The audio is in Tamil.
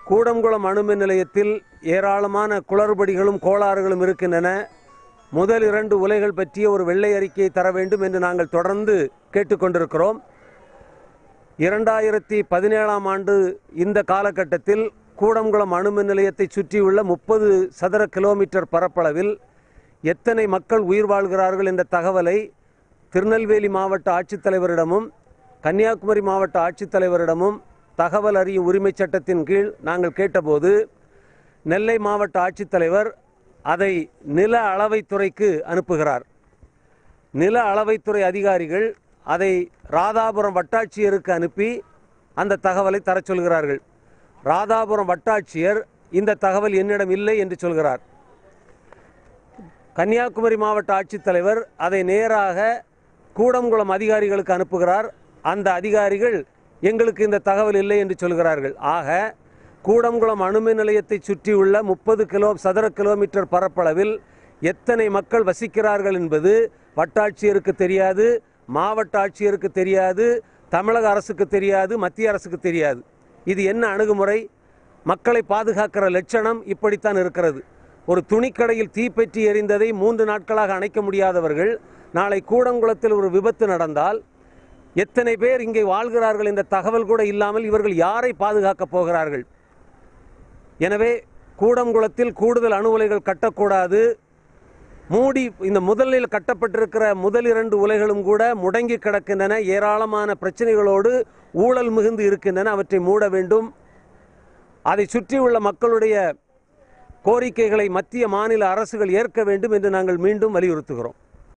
கூடங்குளம் அணுமின் நிலையத்தில் ஏராளமான குளறுபடிகளும் கோளாறுகளும் இருக்கின்றன. முதல் 2 உலைகள் பற்றிய ஒரு வெள்ளை அறிக்கையை தர வேண்டும் என்று நாங்கள் தொடர்ந்து கேட்டுக்கொண்டிருக்கிறோம். 2017ஆம் ஆண்டு இந்த காலகட்டத்தில் கூடங்குளம் அணுமின் நிலையத்தை சுற்றியுள்ள 30 சதுர கிலோமீட்டர் பரப்பளவில் எத்தனை மக்கள் உயிர் வாழ்கிறார்கள் என்ற தகவலை திருநெல்வேலி மாவட்ட ஆட்சித்தலைவரிடமும் கன்னியாகுமரி மாவட்ட ஆட்சித்தலைவரிடமும் தகவல் அறியும் உரிமை சட்டத்தின் கீழ் நாங்கள் கேட்டபோது நெல்லை மாவட்ட ஆட்சித்தலைவர் அதை நில அளவைத்துறைக்கு அனுப்புகிறார். நில அளவைத்துறை அதிகாரிகள் அதை ராதாபுரம் வட்டாட்சியருக்கு அனுப்பி அந்த தகவலை தர சொல்கிறார்கள். ராதாபுரம் வட்டாட்சியர் இந்த தகவல் என்னிடம் இல்லை என்று சொல்கிறார். கன்னியாகுமரி மாவட்ட ஆட்சித்தலைவர் அதை நேராக கூடங்குளம் அதிகாரிகளுக்கு அனுப்புகிறார். அந்த அதிகாரிகள் எங்களுக்கு இந்த தகவல் இல்லை என்று சொல்கிறார்கள். ஆக கூடங்குளம் அணுமின் நிலையத்தை சுற்றியுள்ள 30 சதுர கிலோமீட்டர் பரப்பளவில் எத்தனை மக்கள் வசிக்கிறார்கள் என்பது வட்டாட்சியருக்கு தெரியாது, மாவட்ட ஆட்சியருக்கு தெரியாது, தமிழக அரசுக்கு தெரியாது, மத்திய அரசுக்கு தெரியாது. இது என்ன அணுகுமுறை? மக்களை பாதுகாக்கிற லட்சணம் இப்படித்தான் இருக்கிறது. ஒரு துணிக்கடையில் தீப்பற்றி எரிந்ததை 3 நாட்களாக அணைக்க முடியாதவர்கள் நாளை கூடங்குளத்தில் ஒரு விபத்து நடந்தால் எத்தனை பேர் இங்கே வாழ்கிறார்கள் என்ற தகவல் கூட இல்லாமல் இவர்கள் யாரை பாதுகாக்கப் போகிறார்கள்? எனவே கூடங்குளத்தில் கூடுதல் அணு உலைகள் கட்டக்கூடாது. மூடி இந்த முதலில் கட்டப்பட்டிருக்கிற முதல் 2 உலைகளும் கூட முடங்கி கிடக்கின்றன. ஏராளமான பிரச்சனைகளோடு ஊழல் மிகுந்து இருக்கின்றன. அவற்றை மூட வேண்டும். அதை சுற்றியுள்ள மக்களுடைய கோரிக்கைகளை மத்திய மாநில அரசுகள் ஏற்க வேண்டும் என்று நாங்கள் மீண்டும் வலியுறுத்துகிறோம்.